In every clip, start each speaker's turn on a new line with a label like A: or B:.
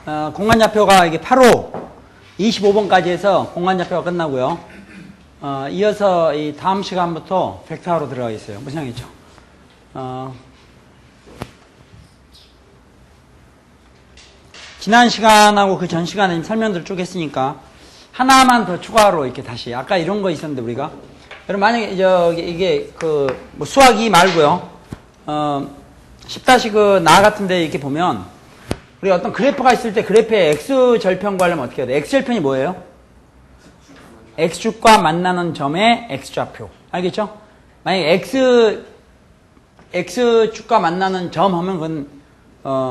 A: 공간좌표가 이게 8호 25번까지 해서 공간좌표가 끝나고요. 이어서 이 다음 시간부터 벡터로 들어가겠어요. 무슨 얘기죠? 지난 시간하고 그 전 시간에 설명들 쭉 했으니까 하나만 더 추가로 이렇게 다시 아까 이런 거 있었는데 우리가 여러분 만약에 이게 뭐 수학 2 말고요. 10- 나 같은데 이렇게 보면 우리가 어떤 그래프가 있을 때 그래프의 x 절편 구하려면 어떻게 해야 돼? x 절편이 뭐예요? x축과 만나는 점의 x좌표. 알겠죠? 만약에 x축과 만나는 점 하면 그건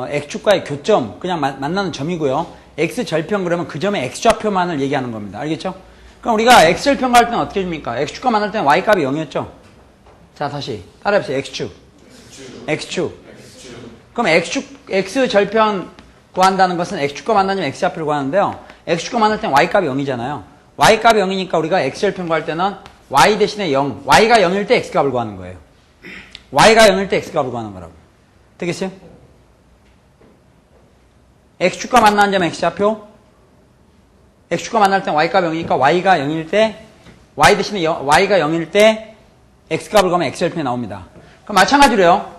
A: x축과의 교점, 그냥 만나는 점이고요. x절편 그러면 그 점의 x좌표만을 얘기하는 겁니다. 알겠죠? 그럼 우리가 x절편 갈 때는 어떻게 줍니까? x축과 만날 때는 y값이 0이었죠? 자, 다시 따라해보세요. x축. 그럼 x절편 구한다는 것은 x축과 만나면 x좌표를 구하는데요. x축과 만날 때는 y값이 0이잖아요. y값이 0이니까 우리가 x절편 구할 때는 y 대신에 0, y가 0일 때 x값을 구하는 거예요. y가 0일 때 x값을 구하는 거라고. 되겠어요? x축과 만나는 점 x좌표, x축과 만날 때는 y값이 0이니까 y가 0일 때 y 대신에 y가 0일 때 x값을 구하면 x절편이 나옵니다. 그럼 마찬가지로요.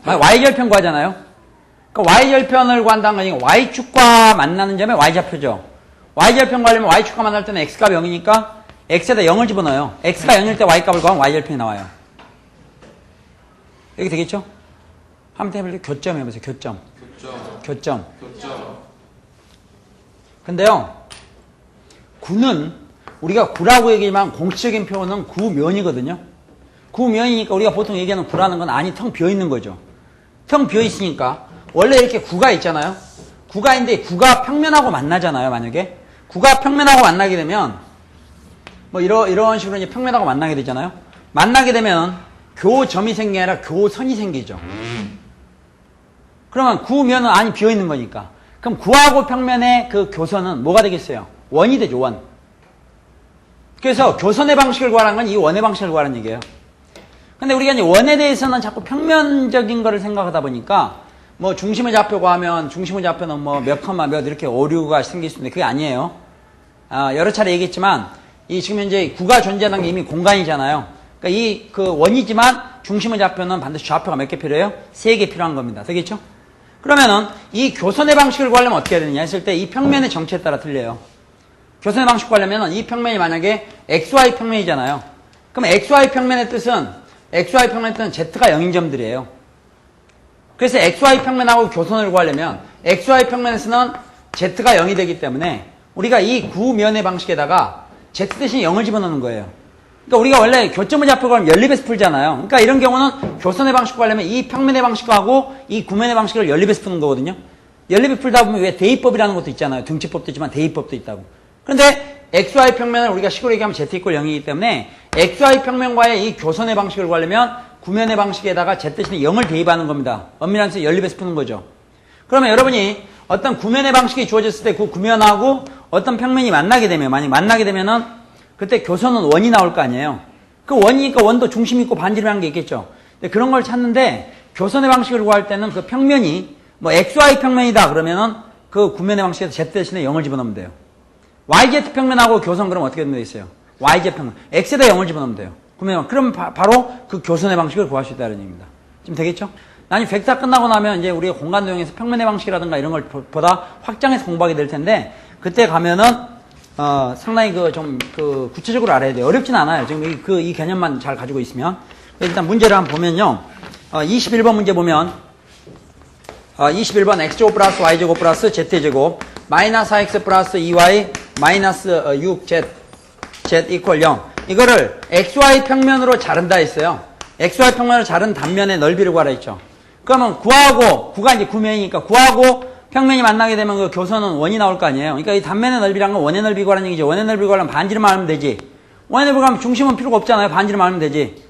A: y절편 구하잖아요. 그러니까 y절편을 구한다는 거니까 y축과 만나는 점의 y좌표죠. y절편 구하려면 y축과 만날 때는 x값이 0이니까 x에다 0을 집어넣어요. x가 0일 때 y값을 구하면 y절편이 나와요. 이렇게 되겠죠? 한번 해볼게요. 교점 해보세요. 교점. 근데요. 구는 우리가 구라고 얘기하지만 공식적인 표현은 구면이거든요. 구면이니까 우리가 보통 얘기하는 구라는 건 안이 텅 비어있는 거죠. 텅 비어있으니까 원래 이렇게 구가 있잖아요. 구가 있는데 구가 평면하고 만나잖아요. 만약에 구가 평면하고 만나게 되면 뭐 이런 식으로 이제 평면하고 만나게 되잖아요. 만나게 되면 교점이 생기는 게 아니라 교선이 생기죠. 그러면 구면은 안이 비어있는 거니까. 그럼 구하고 평면의 그 교선은 뭐가 되겠어요? 원이 되죠. 원. 그래서 교선의 방식을 구하라는 건 이 원의 방식을 구하라는 얘기예요. 근데 우리가 이제 원에 대해서는 자꾸 평면적인 거를 생각하다 보니까 뭐 중심의 좌표 구하면 중심의 좌표는 뭐 몇 컴마 몇 이렇게 오류가 생길 수 있는데 그게 아니에요. 여러 차례 얘기했지만 이 지금 현재 구가 존재하는 게 이미 공간이잖아요. 그러니까 그 원이지만 중심의 좌표는 반드시 좌표가 몇 개 필요해요? 3개 필요한 겁니다. 되겠죠? 그러면은 이 교선의 방식을 구하려면 어떻게 해야 되느냐 했을 때 이 평면의 정체에 따라 틀려요. 교선의 방식 구하려면 이 평면이 만약에 XY 평면이잖아요. 그럼 XY 평면의 뜻은 Z가 0인 점들이에요. 그래서 XY 평면하고 교선을 구하려면 XY 평면에서는 Z가 0이 되기 때문에 우리가 이 구면의 방식에다가 Z 대신 0을 집어넣는 거예요. 그러니까 우리가 원래 교점의 좌표 구하면 연립해서 풀잖아요. 그러니까 이런 경우는 교선의 방식 구하려면 이 평면의 방식하고 이 구면의 방식을 연립해서 푸는 거거든요. 연립해 풀다 보면 왜 대입법이라는 것도 있잖아요. 등치법도 있지만 대입법도 있다고. 그런데 XY 평면을 우리가 식으로 얘기하면 Z = 0이기 때문에 XY 평면과의 이 교선의 방식을 구하려면 구면의 방식에다가 Z 대신에 0을 대입하는 겁니다. 엄밀한 뜻의 연립해서 푸는 거죠. 그러면 여러분이 어떤 구면의 방식이 주어졌을 때 그 구면하고 어떤 평면이 만나게 되면, 만약 만나게 되면은 그때 교선은 원이 나올 거 아니에요. 그 원이니까 원도 중심 있고 반지름한 게 있겠죠. 근데 그런 걸 찾는데 교선의 방식을 구할 때는 그 평면이 뭐 XY 평면이다 그러면은 그 구면의 방식에서 Z 대신에 0을 집어넣으면 돼요. YZ 평면하고 교선 그러면 어떻게 되면 있어요? YZ 평면. X에다 0을 집어넣으면 돼요. 그러면 바로 그 교선의 방식을 구할 수 있다는 얘기입니다. 지금 되겠죠? 나중에 벡터 끝나고 나면 이제 우리가 공간 도형에서 평면의 방식이라든가 이런 걸 보다 확장해서 공부하게 될 텐데 그때 가면은 상당히 구체적으로 알아야 돼요. 어렵진 않아요. 지금 이 개념만 잘 가지고 있으면. 일단 문제를 한번 보면요. 21번 문제 보면 21번 x제곱 플러스 y제곱 플러스 z제곱 마이너스 4x 플러스 2y 마이너스 6z 이퀄 0 이거를 xy 평면으로 자른다 했어요. xy 평면으로 자른 단면의 넓이를 구하라 했죠. 그러면 구가 이제 구면이니까 구하고 평면이 만나게 되면 그 교선은 원이 나올 거 아니에요. 그러니까 이 단면의 넓이란 건 원의 넓이 구하라는 얘기죠. 원의 넓이 구하려면 반지름만 알면 되지. 원의 넓이 구하면 중심은 필요가 없잖아요. 반지름만 알면 되지.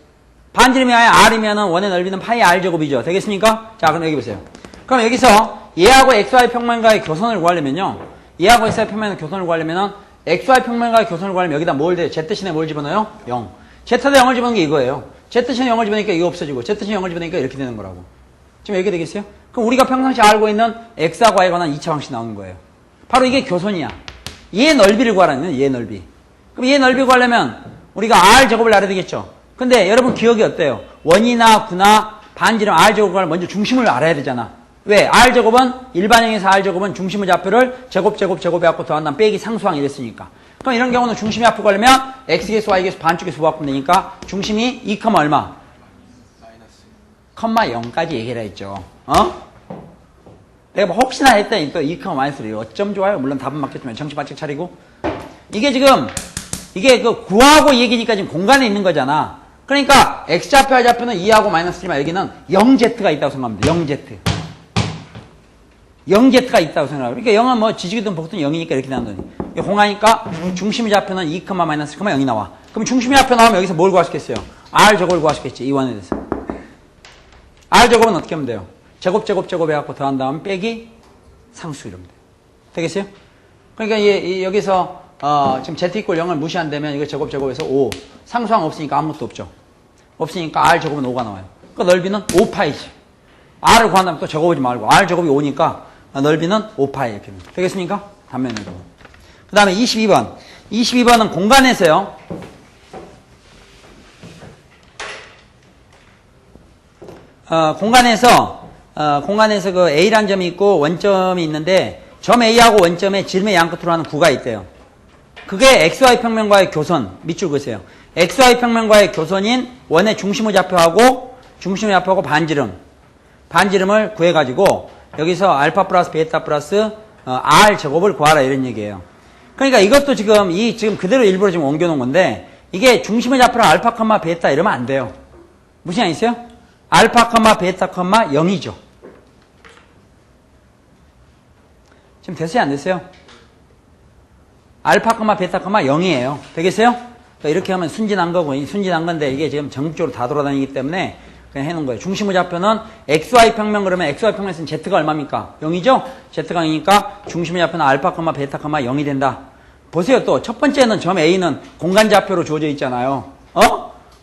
A: 반지름이 r이면은 원의 넓이는 파이 r제곱이죠. 되겠습니까? 자, 그럼 여기 보세요. 그럼 여기서 얘하고 xy 평면과의 교선을 구하려면요. 얘하고 xy 평면의 교선을 구하려면은 xy 평면과의 교선을 구하려면 여기다 뭘 대? z 대신에 뭘 집어넣어요? 0. z에다 0을 집어넣는 게 이거예요. z 대신에 0을 집어넣으니까 이거 없어지고 z 대신에 0을 집어넣으니까 이렇게 되는 거라고. 지금 이렇게 되겠어요? 그럼 우리가 평상시 알고 있는 x하고 y에 관한 2차 방식 나오는 거예요. 바로 이게 교선이야. 얘 넓이를 구하라는 거예요. 얘 넓이. 그럼 얘 넓이 구하려면 우리가 r 제곱을 알아야 되겠죠. 근데 여러분 기억이 어때요? 원이나 구나 반지름 r 제곱을 구하려면 먼저 중심을 알아야 되잖아. 왜? r 제곱은 일반형에서 r 제곱은 중심의 좌표를 제곱해갖고 더한다면 빼기 상수항 이랬으니까. 그럼 이런 경우는 중심의 앞으로 가려면 x계수 y계수 반쪽에서 부합하면 되니까 중심이 2, 얼마? 컴마 0까지 얘기를 했죠. 내가 뭐 혹시나 했더니 또 2, -3 어쩜 좋아요? 물론 답은 맞겠지만 정신 바짝 차리고. 이게 지금 이게 그 구하고 얘기니까 지금 공간에 있는 거잖아. 그러니까 x좌표 y좌표는 2하고 -3만 여기는 0z가 있다고 생각합니다. 0z. 0z가 있다고 생각하고. 그러니까 0은 뭐 지지기든 복든 0이니까 이렇게 나온다니. 공하니까 중심의 좌표는 2, -0이 나와. 그럼 중심의 좌표 나오면 여기서 뭘 구할 수 있겠어요? r 제곱을 구할 수 있겠지. 이 원에 대해서. r 제곱은 어떻게 하면 돼요? 제곱 해갖고 더한 다음 빼기 상수 이러면 돼요. 되겠어요? 그러니까 여기서 지금 z = 0을 무시한다면 이거 제곱해서 5. 상수항 없으니까 아무것도 없죠. 없으니까 r 제곱은 5가 나와요. 그 넓이는 5파이지. r을 구한다면 또 적어보지 말고 r 제곱이 5니까 넓이는 5파이 이렇게 되겠습니까? 단면으로. 그 다음에 22번. 22번은 공간에서요. 공간에서 그 A라는 점이 있고 원점이 있는데 점 A하고 원점의 지름의 양 끝으로 하는 구가 있대요. 그게 XY 평면과의 교선. 밑줄 그으세요. XY 평면과의 교선인 원의 중심의 좌표하고 반지름을 구해가지고 여기서 알파 플러스 베타 플러스 R 제곱을 구하라 이런 얘기예요. 그러니까 이것도 지금 그대로 일부러 지금 옮겨놓은 건데 이게 중심의 좌표를 알파, 베타 이러면 안 돼요. 무슨 양 있어요? 알파, 베타, 0이죠. 지금 됐어요? 안 됐어요? 알파, 베타, 0이에요. 되겠어요? 그러니까 이렇게 하면 순진한 거고, 순진한 건데 이게 지금 전국적으로 다 돌아다니기 때문에 그냥 해놓은 거예요. 중심의 좌표는 XY 평면 그러면 XY 평면에서는 Z가 얼마입니까? 0이죠? Z가 0이니까 중심의 좌표는 알파, 베타, 0이 된다. 보세요. 또 첫 번째는 점 A는 공간 좌표로 주어져 있잖아요.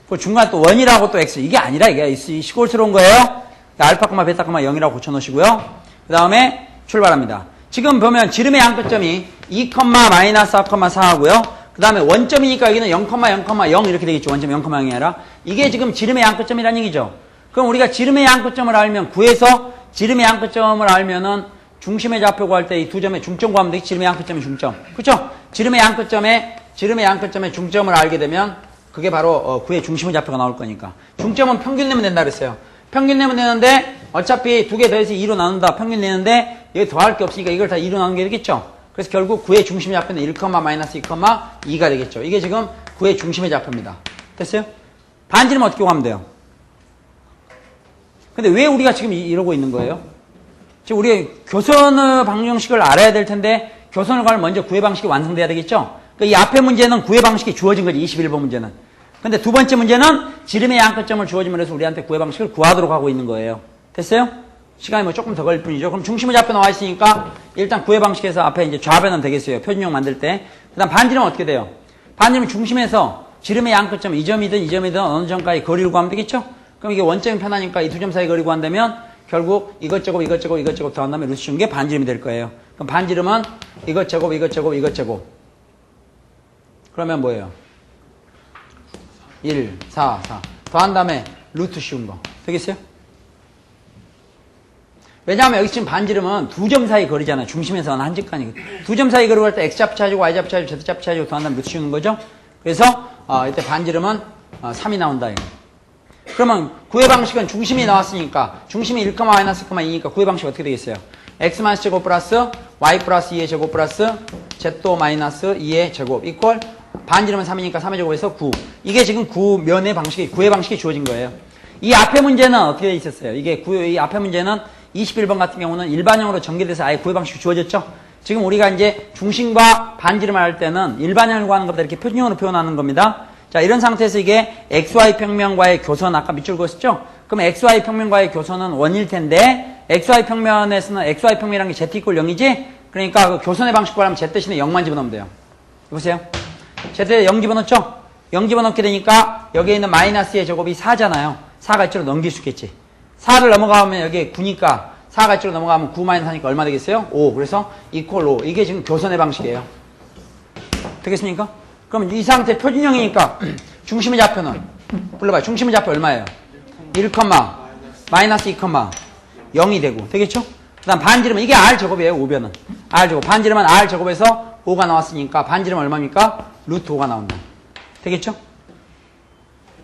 A: 그 중간 또 원이라고 또 X. 이게 아니라 이게 시골스러운 거예요. 알파, 베타, 0이라고 고쳐놓으시고요. 그 다음에 출발합니다. 지금 보면 지름의 양끝점이 2, -4, 4 하고요. 그 다음에 원점이니까 여기는 0, 0 이렇게 되겠죠. 원점 0, 0이 아니라. 이게 지금 지름의 양끝점이라는 얘기죠. 그럼 우리가 지름의 양끝점을 알면 구해서 지름의 양끝점을 알면은 중심의 좌표 구할 때 이 두 점의 중점 구하면 되겠지. 지름의 양끝점의 중점. 그렇죠? 지름의 양끝점의 중점을 알게 되면 그게 바로 구의 중심의 좌표가 나올 거니까. 중점은 평균 내면 된다 그랬어요. 평균 내면 되는데 어차피 두 개 더해서 2로 나눈다. 평균 내는데 여기 더할 게 없으니까 이걸 다 2로 나누는 게 되겠죠. 그래서 결국 구의 중심의 좌표는 1, -2,2가 되겠죠. 이게 지금 구의 중심의 좌표입니다. 됐어요? 반지름 어떻게 구하면 돼요? 근데 왜 우리가 지금 이러고 있는 거예요? 지금 우리 교선의 방정식을 알아야 될 텐데 교선을 구하면 먼저 구의 방식이 완성돼야 되겠죠? 그러니까 이 앞에 문제는 구의 방식이 주어진 거지. 21번 문제는. 근데 두 번째 문제는 지름의 양끝점을 주어지면서 우리한테 구의 방식을 구하도록 하고 있는 거예요. 됐어요? 시간이 뭐 조금 더 걸릴 뿐이죠. 그럼 중심의 좌표 나와 있으니까 일단 구의 방식에서 앞에 이제 좌변은 되겠어요. 표준형 만들 때. 그 다음 반지름은 어떻게 돼요? 반지름은 중심에서 지름의 양끝점 이 점이든 어느 점까지 거리를 구하면 되겠죠? 그럼 이게 원점이 편하니까 이 두 점 사이 거리 구한다면 결국 이것저것 더한 다음에 루트 씌운 게 반지름이 될 거예요. 그럼 반지름은 이것저것. 그러면 뭐예요? 1, 4. 더한 다음에 루트 씌운 거. 되겠어요? 왜냐하면 여기 지금 반지름은 두 점 사이 거리잖아요. 중심에서는 한 직간이. 두 점 사이 거리를 할 때 X좌표 찾아주고 Y좌표 찾아주고 Z좌표 찾아주고 더한 다음에 루트 씌우는 거죠. 그래서 이때 반지름은 3이 나온다. 이거. 그러면 구의 방식은 중심이 나왔으니까 중심이 1, -2니까 구의 방식 어떻게 되겠어요? X-제곱 플러스 Y 플러스 2의 제곱 플러스 Z-2의 제곱 이퀄 반지름은 3이니까 3의 제곱에서 9. 이게 지금 구의 방식이 주어진 거예요. 이 앞에 문제는 어떻게 돼 있었어요? 이 앞에 문제는 21번 같은 경우는 일반형으로 전개돼서 아예 구의 방식이 주어졌죠? 지금 우리가 이제 중심과 반지름을 할 때는 일반형을 구하는 것보다 이렇게 표준형으로 표현하는 겁니다. 자, 이런 상태에서 이게 XY 평면과의 교선, 아까 밑줄 그었죠? 그럼 XY 평면과의 교선은 원일 텐데, XY 평면에서는 XY 평면이라는 게 Z = 0이지? 그러니까 그 교선의 방식 구하려면 Z 대신에 0만 집어넣으면 돼요. 보세요. Z에 0 집어넣죠? 0 집어넣게 되니까 여기에 있는 마이너스의 제곱이 4잖아요. 4가 이쪽으로 넘길 수 있겠지. 4를 넘어가면 여기 9니까 4가 이쪽으로 넘어가면 9 마이너스 하니까 얼마 되겠어요? 5. 그래서 이퀄 5. 이게 지금 교선의 방식이에요. 되겠습니까? 그럼 이 상태 표준형이니까 중심의 좌표는 불러봐요. 중심의 좌표 얼마예요? 1, 마이너스 2, 0이 되고 되겠죠? 그 다음 반지름은 이게 R제곱이에요. 우변은 R제곱. 반지름은 R제곱에서 5가 나왔으니까 반지름은 얼마입니까? 루트 5가 나온다. 되겠죠?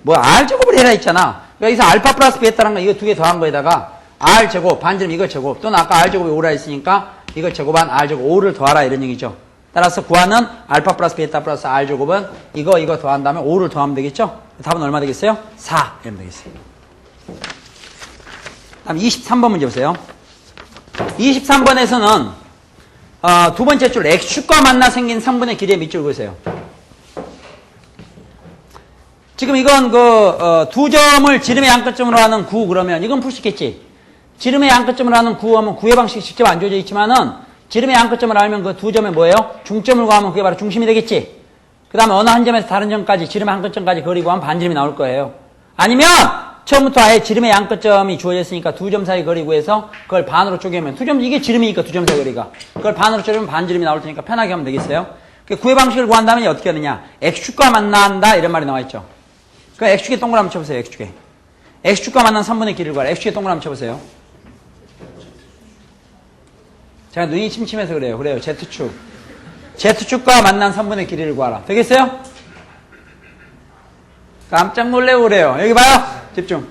A: 뭐 R제곱을 해라 했잖아. 여기서 알파 플러스 베타라는 거 이거 두 개 더한 거에다가 R제곱, 반지름 이거 제곱, 또는 아까 R제곱이 5라 했으니까 이걸 제곱한 R제곱 5를 더하라 이런 얘기죠. 따라서 구하는 알파 플러스 베타 플러스 R제곱은 이거 더한 다음에 5를 더하면 되겠죠? 답은 얼마 되겠어요? 4 이러면 되겠어요. 다음 23번 문제 보세요. 23번에서는 두 번째 줄 X축과 만나 생긴 3분의 길이의 밑줄 그으세요. 지금 이건 두 점을 지름의 양끝점으로 하는 구 그러면 이건 풀 수 있겠지. 지름의 양끝점으로 하는 구 하면 구의 방식이 직접 안 주어져 있지만은 지름의 양끝점을 알면 그 두 점에 뭐예요? 중점을 구하면 그게 바로 중심이 되겠지. 그 다음에 어느 한 점에서 다른 점까지 지름의 한 끝점까지 거리 구하면 반지름이 나올 거예요. 아니면 처음부터 아예 지름의 양끝점이 주어졌으니까 두 점 사이 거리 구해서 그걸 반으로 쪼개면 두 점 이게 지름이니까 두 점 사이 거리가 그걸 반으로 쪼개면 반지름이 나올 테니까 편하게 하면 되겠어요. 구의 방식을 구한다면 어떻게 하느냐? X축과 만난다 이런 말이 나와 있죠. 그 X축에 동그라미 쳐보세요. X축에. X축과 만난 3분의 길이를 구하라. X축에 동그라미 쳐보세요. 제가 눈이 침침해서 그래요. Z축. Z축과 만난 3분의 길이를 구하라. 되겠어요? 깜짝 놀래고 그래요. 여기 봐요. 집중.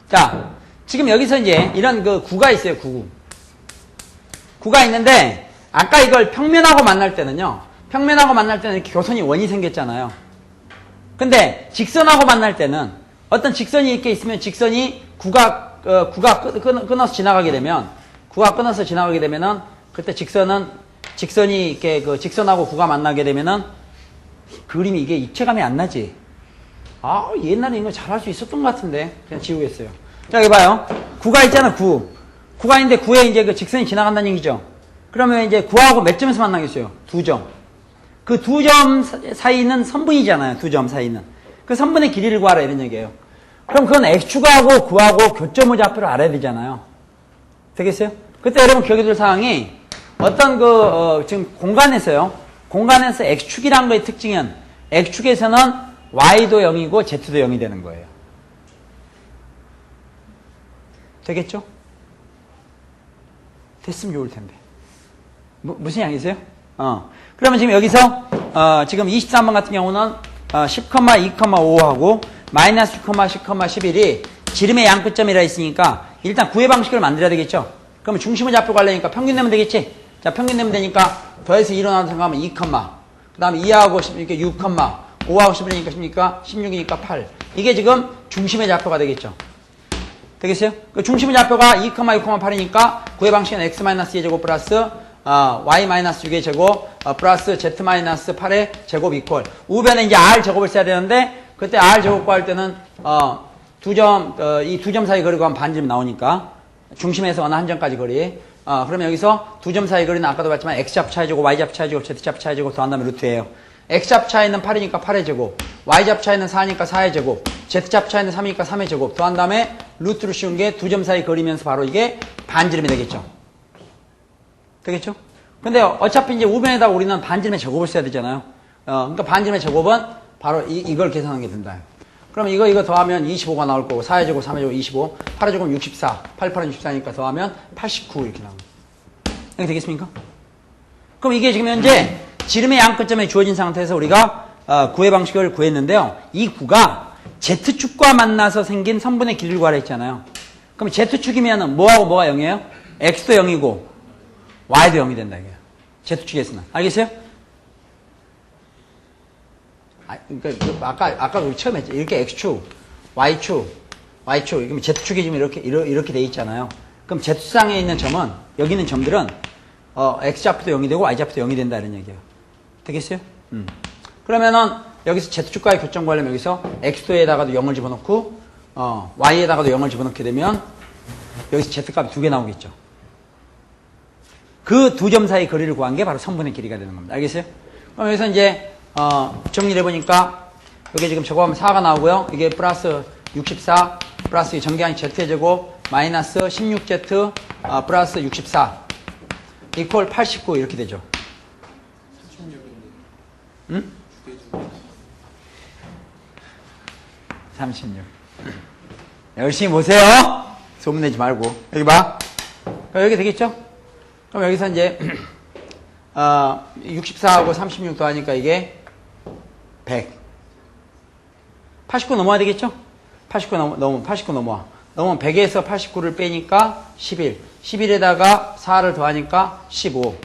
A: 자, 지금 여기서 이제 이런 구가 있어요. 구가 있는데 아까 이걸 평면하고 만날 때는요. 평면하고 만날 때는 이렇게 교선이 원이 생겼잖아요. 근데 직선하고 만날 때는 어떤 직선이 이렇게 있으면 직선이 구가 끊어서 지나가게 되면은 그때 직선이 이렇게 직선하고 구가 만나게 되면은 그림이 이게 입체감이 안 나지. 아, 옛날에 이거 잘할 수 있었던 것 같은데 그냥 지우겠어요. 자, 여기 봐요. 구가 있잖아. 구가 있는데 구에 이제 그 직선이 지나간다는 얘기죠. 그러면 이제 구하고 몇 점에서 만나겠어요? 2점. 그 2점 사이는 선분이잖아요. 2점 사이는. 그 선분의 길이를 구하라 이런 얘기예요. 그럼 그건 X축하고 구하고 교점의 좌표를 알아야 되잖아요. 되겠어요? 그때 여러분 기억해둘 사항이 어떤 지금 공간에서 X축이라는 거의 특징은 X축에서는 Y도 0이고 Z도 0이 되는 거예요. 되겠죠? 됐으면 좋을 텐데. 무슨 양이세요? 그러면 지금 여기서 지금 23번 같은 경우는 10,2,5하고 마이너스 6, 10, 11이 지름의 양끝점이라 했으니까 일단 구의 방식을 만들어야 되겠죠? 그러면 중심을 잡고 가려니까 평균 내면 되겠지? 자, 평균 내면 되니까 더해서 1로 나눠서 생각하면 2, 그 다음에 2하고 이렇게 6, 5하고 11이니까 16이니까 8. 이게 지금 중심의 좌표가 되겠죠? 되겠어요? 그 중심의 좌표가 2, 6, 8이니까 구의 방식은 x-2의 제곱 플러스 y-6의 제곱 플러스 z-8의 제곱 이퀄. 우변에 이제 r 제곱을 써야 되는데 그때 r 제곱 구할 때는 이 두 점 사이 거리 구하면 반지름 나오니까 중심에서 어느 한 점까지 거리. 그러면 여기서 두 점 사이 거리는 아까도 봤지만 x좌표 차이 제곱, y좌표 차이 제곱, z좌표 차이 제곱 더한 다음에 루트예요. x좌표 차이는 8이니까 8의 제곱, y좌표 차이는 4니까 4의 제곱, z좌표 차이는 3이니까 3의 제곱 더한 다음에 루트로 씌운 게 두 점 사이 거리면서 바로 이게 반지름이 되겠죠. 되겠죠? 근데 어차피 이제 우변에다가 우리는 반지름의 제곱을 써야 되잖아요. 그러니까 반지름의 제곱은 바로 이걸 계산하는 게 된다. 그러면 이거 더하면 25가 나올 거고 4의 제곱, 3의 제곱 25, 8의 제곱 64, 8, 8은 64니까 더하면 89 이렇게 나옵니다. 이렇게 되겠습니까? 그럼 이게 지금 현재 지름의 양끝점에 주어진 상태에서 우리가 구의 방식을 구했는데요. 이 구가 Z축과 만나서 생긴 선분의 길이를 구하라 했잖아요. 그럼 Z축이면 뭐하고 뭐가 0이에요? X도 0이고 Y도 0이 된다 이게. Z축에서는. 알겠어요? 그러니까 아까 우리 처음 했죠. 이렇게 X축, Y축, 그럼 Z축이 지금 이렇게 돼 있잖아요. 그럼 Z상에 있는 점은, 여기 있는 점들은, X좌표도 0이 되고 Y좌표도 0이 된다 이런 얘기예요. 되겠어요? 그러면은, 여기서 Z축과의 교점 구하려면 여기서 X도에다가도 0을 집어넣고, Y에다가도 0을 집어넣게 되면, 여기서 Z값이 2개 나오겠죠. 그 두 점 사이 거리를 구한 게 바로 선분의 길이가 되는 겁니다. 알겠어요? 그럼 여기서 이제, 정리를 해보니까, 여기 지금 저거하면 4가 나오고요. 이게 플러스 64 플러스 전개항이 Z제곱 마이너스 16Z 플러스 64 이퀄 89 이렇게 되죠. 응? 36. 열심히 보세요. 소문내지 말고. 여기 봐. 여기 되겠죠? 그럼 여기서 이제 64하고 36 더하니까 이게 100. 89 넘어야 되겠죠? 89 넘어와. 넘으면 100에서 89를 빼니까 11. 11에다가 4를 더하니까 15.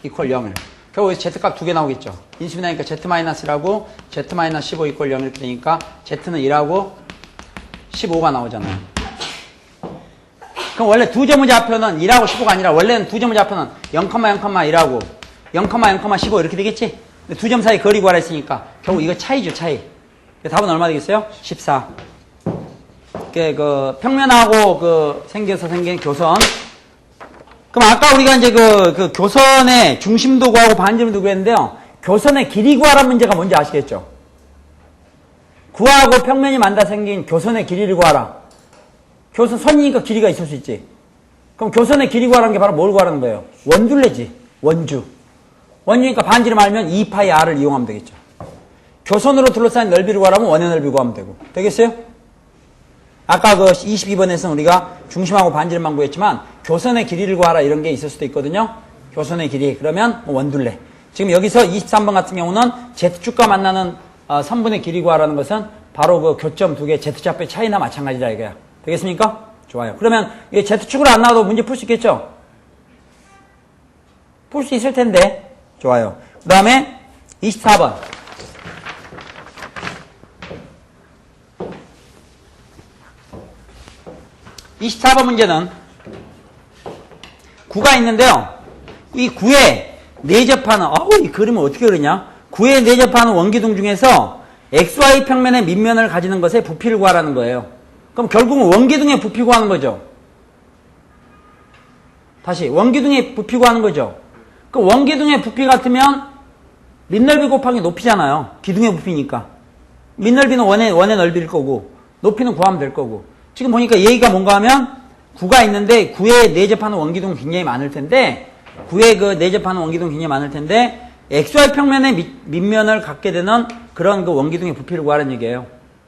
A: 이퀄 0을. 결국 여기서 Z값 두 개 나오겠죠. 인수분 하니까 Z-1라고 Z-15 이퀄 0 이렇게 되니까 Z는 1하고 15가 나오잖아요. 그럼 원래 두 점의 좌표는 1하고 15가 아니라 원래는 두 점의 좌표는 0,0,1하고 0,0,15 이렇게 되겠지? 근데 두 점 사이 거리 구하라 했으니까 결국 이거 차이죠, 차이. 답은 얼마 되겠어요? 14. 그 평면하고 생겨서 생긴 교선. 그럼 아까 우리가 이제 그 교선의 중심도 구하고 반지름도 구했는데요. 교선의 길이 구하라는 문제가 뭔지 아시겠죠? 구하고 평면이 만나 생긴 교선의 길이를 구하라. 교선 선이니까 길이가 있을 수 있지. 그럼 교선의 길이 구하라는 게 바로 뭘 구하라는 거예요? 원둘레지. 원주. 원주니까 반지름 알면 2파이 r을 이용하면 되겠죠. 교선으로 둘러싸인 넓이를 구하라면 원의 넓이 구하면 되고. 되겠어요? 아까 22번에서는 우리가 중심하고 반지름만 구했지만 교선의 길이를 구하라 이런 게 있을 수도 있거든요. 교선의 길이. 그러면 원둘레. 지금 여기서 23번 같은 경우는 Z축과 만나는 선분의 길이 구하라는 것은 바로 그 교점 두 개 Z좌표의 차이나 마찬가지다 이거야. 되겠습니까? 좋아요. 그러면 이 Z축으로 안 나와도 문제 풀 수 있겠죠? 풀 수 있을 텐데. 좋아요. 그 다음에 24번. 24번 문제는 구가 있는데요. 이 구에 내접하는, 이 그림을 어떻게 그리냐? 구에 내접하는 원기둥 중에서 XY 평면의 밑면을 가지는 것의 부피를 구하라는 거예요. 그럼 결국은 원기둥의 부피 구하는 거죠. 다시, 원기둥의 부피 구하는 거죠. 그럼 원기둥의 부피 같으면 밑넓이 곱하기 높이잖아요. 기둥의 부피니까. 밑넓이는 원의 넓이일 거고, 높이는 구하면 될 거고. 지금 보니까 얘기가 뭔가 하면 구가 있는데 구에 내접하는 원기둥은 굉장히 많을 텐데 구에 그 내접하는 원기둥은 굉장히 많을 텐데 XY 평면의 밑면을 갖게 되는 그런 그 원기둥의 부피를 구하라는 얘기예요.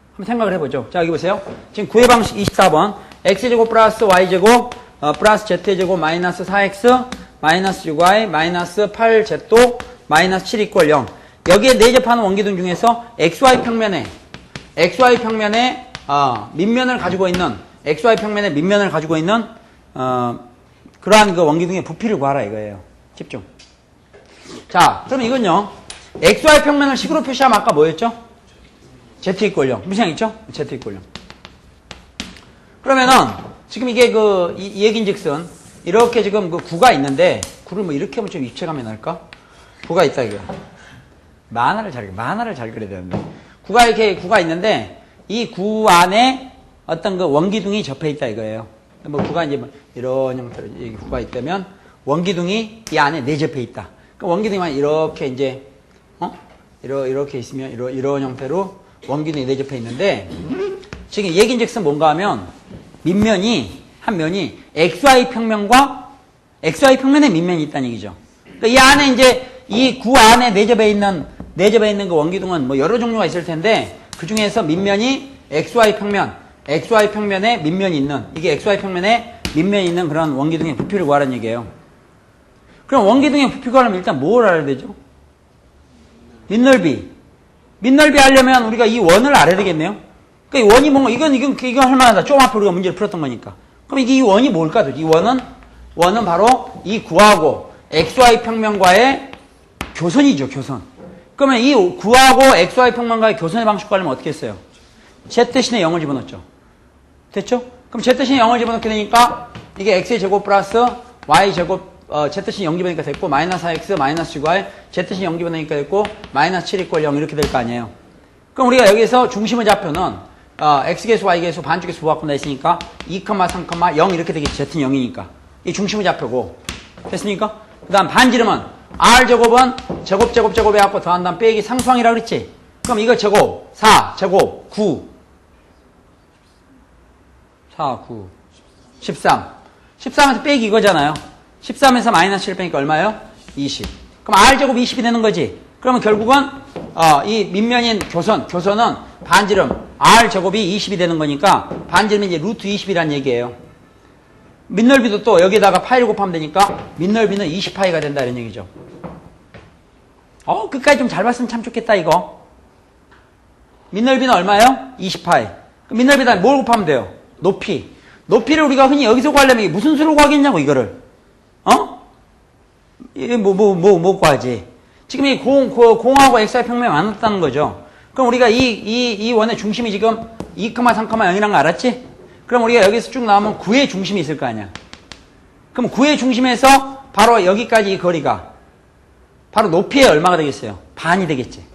A: 한번 생각을 해보죠. 자, 여기 보세요. 지금 구의 방식 24번. X제곱 플러스 Y제곱 플러스 Z제곱 마이너스 4X 마이너스 6Y 마이너스 8Z 마이너스 7 이퀄 0. 여기에 내접하는 원기둥 중에서 XY 평면의 밑면을 가지고 있는 XY 평면의 밑면을 가지고 있는 그러한 그 원기둥의 부피를 구하라 이거예요. 집중. 자, 그럼 이건요. XY 평면을 식으로 표시하면 아까 뭐였죠? Z 이퀄 0. 무슨 양 있죠? Z 이퀄 0. 그러면은 지금 이게 이 얘기인즉슨 이렇게 지금 그 구가 있는데 구를 뭐 이렇게 하면 좀 입체감이 날까? 구가 있다 이거. 만화를 잘 그려야 되는데 구가 있는데 이 구 안에 어떤 그 원기둥이 접해 있다 이거예요. 뭐 구가 이제 뭐 이런 형태로 이 구가 있다면 원기둥이 이 안에 내접해 있다. 그 원기둥이 이렇게 이제 이렇게 있으면 이런 형태로 원기둥이 내접해 있는데 지금 얘기인즉슨 뭔가 하면 밑면이 한 면이 XY 평면의 밑면이 있다는 얘기죠. 그러니까 이 안에 이제 이 구 안에 내접해 있는 그 원기둥은 뭐 여러 종류가 있을 텐데 그 중에서 밑면이 XY 평면에 밑면이 있는, 이게 XY 평면에 밑면이 있는 그런 원기둥의 부피를 구하라는 얘기예요. 그럼 원기둥의 부피 구하려면 일단 뭘 알아야 되죠? 밑넓이 하려면 우리가 이 원을 알아야 되겠네요. 그러니까 이 원이 뭔가, 이건 할만하다. 조금 앞에 우리가 문제를 풀었던 거니까. 그럼 이게 이 원이 뭘까? 이 원은 바로 이 구하고 XY 평면과의 교선이죠, 교선. 그러면 이 구하고 XY 평면과의 교선의 방식 구하려면 어떻게 했어요? Z 대신에 0을 집어넣었죠. 됐죠? 그럼 Z 대신에 0을 집어넣게 되니까 이게 X의 제곱 플러스 Y 제곱, Z 대신에 0 집어넣으니까 됐고, 마이너스 4X, 마이너스 6Y, Z 대신에 0 집어넣으니까 됐고, 마이너스 7 이퀄 0 이렇게 될 거 아니에요. 그럼 우리가 여기에서 중심의 좌표는, X계수, Y계수, 반쪽에서 부합분다 했으니까 2, 3, 0 이렇게 되겠지. Z는 0이니까. 이 중심의 좌표고. 됐습니까? 그 다음 반지름은 R제곱은 제곱 해갖고 더한 다음 빼기 상수항이라고 그랬지? 그럼 이거 제곱 4 제곱 9 4 9 13 13에서 빼기 이거잖아요. 13에서 마이너스 7 빼니까 얼마예요? 20. 그럼 R제곱 20이 되는 거지. 그러면 결국은 이 밑면인 교선은 반지름 R제곱이 20이 되는 거니까 반지름이 이제 루트 20이란 얘기예요. 밑넓이도 또 여기다가 파이를 곱하면 되니까 밑넓이는 20파이가 된다 이런 얘기죠. 끝까지 좀 잘 봤으면 참 좋겠다 이거. 밑넓이는 얼마예요? 20파이. 밑넓이다 뭘 곱하면 돼요? 높이. 높이를 우리가 흔히 여기서 구하려면 이게 무슨 수로 구하겠냐고 이거를. 이게 뭐 구하지? 지금 이 공하고 xy 평면이 만났다는 거죠. 그럼 우리가 이 원의 중심이 지금 2, 3,0이란 거 알았지? 그럼 우리가 여기서 쭉 나오면 9의 중심이 있을 거 아니야. 그럼 9의 중심에서 바로 여기까지 이 거리가 바로 높이에 얼마가 되겠어요? 반이 되겠지.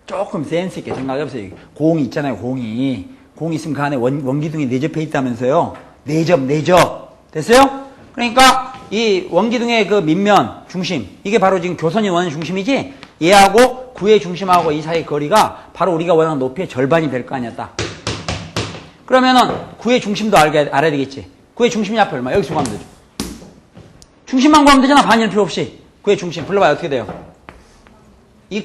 A: 조금 센스 있게 생각해보세요. 공이 있잖아요. 공이 있으면 그 안에 원기둥이 내접해 있다면서요. 내접 됐어요? 그러니까 이 원기둥의 그 밑면 중심 이게 바로 지금 교선이 원의 중심이지. 얘하고 9의 중심하고 이 사이 거리가 바로 우리가 원하는 높이의 절반이 될 거 아니야. 딱. 그러면은 9의 중심도 알아야 되겠지. 9의 중심이 앞에 얼마? 여기서 구하면 되죠. 중심만 구하면 되잖아. 반일 필요 없이. 9의 중심 불러봐요. 어떻게 돼요? 2,